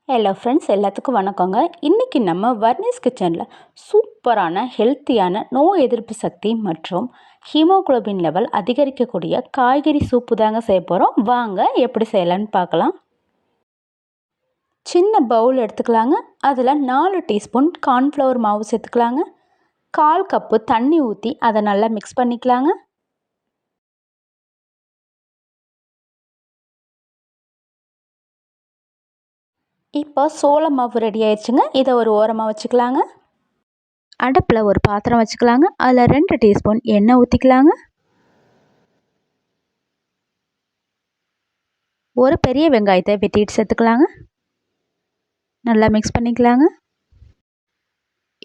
Hello friends, எல்லாத்துக்கும் வணக்கங்க. இன்றைக்கி நம்ம வர்னிஸ் கிச்சனில் சூப்பரான ஹெல்த்தியான நோய் எதிர்ப்பு சக்தி மற்றும் ஹீமோகுளோபின் லெவல் அதிகரிக்கக்கூடிய காய்கறி சூப்பு தாங்க செய்ய போகிறோம். வாங்க எப்படி செய்யலான்னு பார்க்கலாம். சின்ன பவுல் எடுத்துக்கலாங்க. அதில் 4 டீஸ்பூன் கார்ன்ஃப்ளவர் மாவு சேர்த்துக்கலாங்க. 1/4 கப்பு தண்ணி ஊற்றி அதை நல்லா மிக்ஸ் பண்ணிக்கலாங்க. இப்போ சோள மாவு ரெடி ஆயிடுச்சுங்க. இதை ஒரு ஓரமாக வச்சுக்கலாங்க. அடுப்பில் ஒரு பாத்திரம் வச்சுக்கலாங்க. அதில் 2 டீஸ்பூன் எண்ணெய் ஊற்றிக்கலாங்க. ஒரு பெரிய வெங்காயத்தை வெட்டிட்டு சேர்த்துக்கலாங்க. நல்லா மிக்ஸ் பண்ணிக்கலாங்க.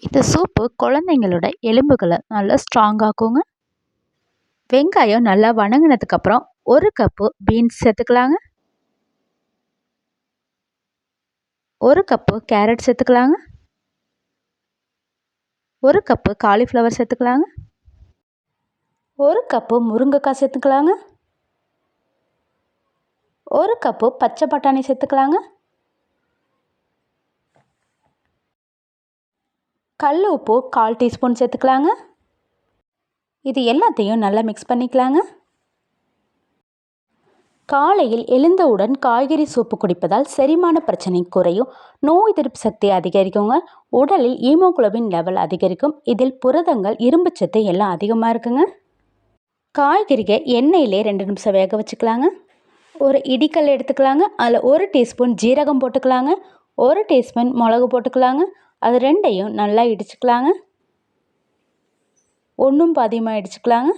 இந்த சூப்பு குழந்தைங்களோட எலும்புகளை நல்லா ஸ்ட்ராங்காக்குங்க. வெங்காயம் நல்லா வணங்கினதுக்கப்புறம் 1 கப்பு பீன்ஸ் சேர்த்துக்கலாங்க. 1 கப்பு கேரட் சேர்த்துக்கலாங்க. 1 கப்பு காலிஃப்ளவர் சேர்த்துக்கலாங்க. 1 கப்பு முருங்கைக்காய் சேர்த்துக்கலாங்க. 1 கப்பு பச்சை பட்டாணி சேர்த்துக்கலாங்க. கல் உப்பு 1/4 டீஸ்பூன் சேர்த்துக்கலாங்க. இது எல்லாத்தையும் நல்லா மிக்ஸ் பண்ணிக்கலாங்க. காலையில் எழுந்தவுடன் காய்கறி சூப்பு குடிப்பதால் செரிமான பிரச்சனை குறையும், நோய் எதிர்ப்பு சக்தி அதிகரிக்குங்க, உடலில் ஹீமோகுளோபின் லெவல் அதிகரிக்கும். இதில் புரதங்கள், இரும்புச்சத்து எல்லாம் அதிகமாக இருக்குங்க. காய்கறியை எண்ணெயிலே 2 நிமிஷம் வேக வச்சுக்கலாங்க. ஒரு இடிக்கல் எடுத்துக்கலாங்க. அதில் 1 டீஸ்பூன் ஜீரகம் போட்டுக்கலாங்க. 1 டீஸ்பூன் மிளகு போட்டுக்கலாங்க. அது ரெண்டையும் நல்லா இடிச்சுக்கலாங்க. ஒன்றும் பாதியமாக இடிச்சுக்கலாங்க.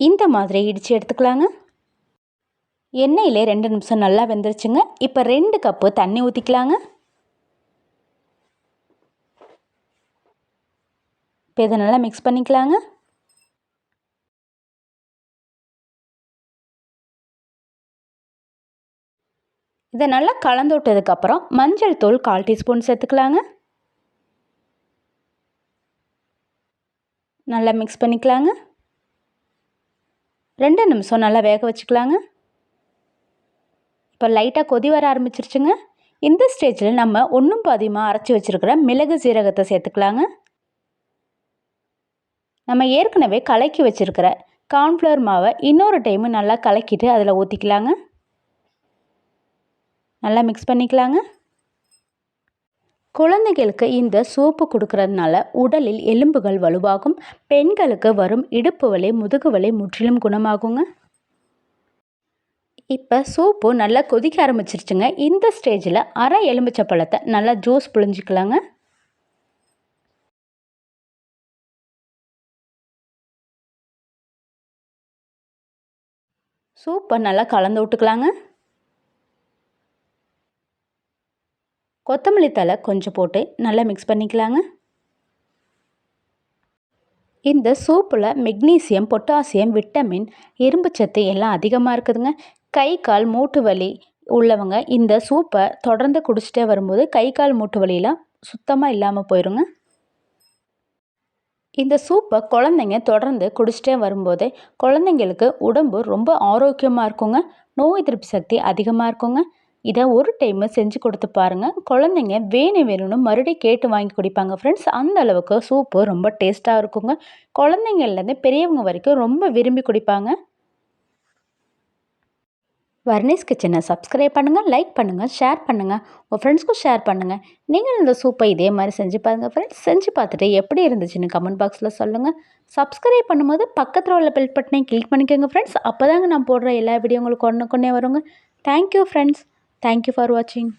இந்த மாதிரி இடித்து எடுத்துக்கலாங்க. எண்ணெயிலே 2 நிமிஷம் நல்லா வெந்துருச்சுங்க. இப்போ 2 கப்பு தண்ணி ஊற்றிக்கலாங்க. இப்போ இதை நல்லா மிக்ஸ் பண்ணிக்கலாங்க. இதை நல்லா கலந்து விட்டதுக்கப்புறம் மஞ்சள் தூள் 1/4 டீஸ்பூன் சேர்த்துக்கலாங்க. நல்லா மிக்ஸ் பண்ணிக்கலாங்க. 2 நிமிஷம் நல்லா வேக வச்சுக்கலாங்க. இப்போ லைட்டாக கொதி வர ஆரம்பிச்சிருச்சுங்க. இந்த ஸ்டேஜில் நம்ம ஒன்றும் பாதியமாக அரைச்சி வச்சுருக்கிற மிளகு சீரகத்தை சேர்த்துக்கலாங்க. நம்ம ஏற்கனவே கலக்கி வச்சுருக்கிற கார்ன்ஃப்ளவர் மாவை இன்னொரு டைமு நல்லா கலக்கிட்டு அதில் ஊற்றிக்கலாங்க. நல்லா மிக்ஸ் பண்ணிக்கலாங்க. குழந்தைகளுக்கு இந்த சூப்பு கொடுக்கறதுனால உடலில் எலும்புகள் வலுவாகும். பெண்களுக்கு வரும் இடுப்பு வலி, முதுகு வலி முற்றிலும் குணமாகுங்க. இப்போ சூப்பு நல்லா கொதிக்க ஆரம்பிச்சிருச்சுங்க. இந்த ஸ்டேஜில் அரை எலுமிச்சை பழத்தை நல்லா ஜூஸ் புழிஞ்சிக்கலாங்க. சூப்பை நல்லா கலந்து விட்டுக்கலாங்க. கொத்தமல்லி தழை கொஞ்சம் போட்டு நல்லா மிக்ஸ் பண்ணிக்கலாங்க. இந்த சூப்பில் மெக்னீசியம், பொட்டாசியம், விட்டமின், இரும்புச்சத்து எல்லாம் அதிகமாக இருக்குதுங்க. கை கால் மூட்டு வலி உள்ளவங்க இந்த சூப்பை தொடர்ந்து குடிச்சிட்டே வரும்போது கை கால் மூட்டு வலியெலாம் சுத்தமாக இல்லாமல் போயிடுங்க. இந்த சூப்பை குழந்தைங்க தொடர்ந்து குடிச்சிட்டே வரும்போது குழந்தைங்களுக்கு உடம்பு ரொம்ப ஆரோக்கியமாக இருக்குங்க. நோய் எதிர்ப்பு சக்தி அதிகமாக இருக்குங்க. இதை ஒரு டைமு செஞ்சு கொடுத்து பாருங்கள். குழந்தைங்க வேணும்னு மறுபடியும் கேட்டு வாங்கி குடிப்பாங்க ஃப்ரெண்ட்ஸ். அந்த அளவுக்கு சூப்பு ரொம்ப டேஸ்ட்டாக இருக்குங்க. குழந்தைங்கள்லேருந்து பெரியவங்க வரைக்கும் ரொம்ப விரும்பி குடிப்பாங்க. வர்னிஸ் கிச்சனை சப்ஸ்கிரைப் பண்ணுங்கள், லைக் பண்ணுங்கள், ஷேர் பண்ணுங்கள், உங்கள் ஃப்ரெண்ட்ஸ்க்கும் ஷேர் பண்ணுங்கள். நீங்கள் இந்த சூப்பை இதே மாதிரி செஞ்சு பாருங்கள் ஃப்ரெண்ட்ஸ். செஞ்சு பார்த்துட்டு எப்படி இருந்துச்சுன்னு கமெண்ட் பாக்ஸில் சொல்லுங்கள். சப்ஸ்கிரைப் பண்ணும்போது பக்கத்தில் உள்ள பெல் பட்டனையும் கிளிக் பண்ணிக்கோங்க ஃப்ரெண்ட்ஸ். அப்போ தாங்க நான் போடுற எல்லா வீடியோ உங்களுக்கு ஒன்றுக்குன்னே வருங்க. Thank you friends. தேங்க்யூ ஃபார் வாட்சிங்.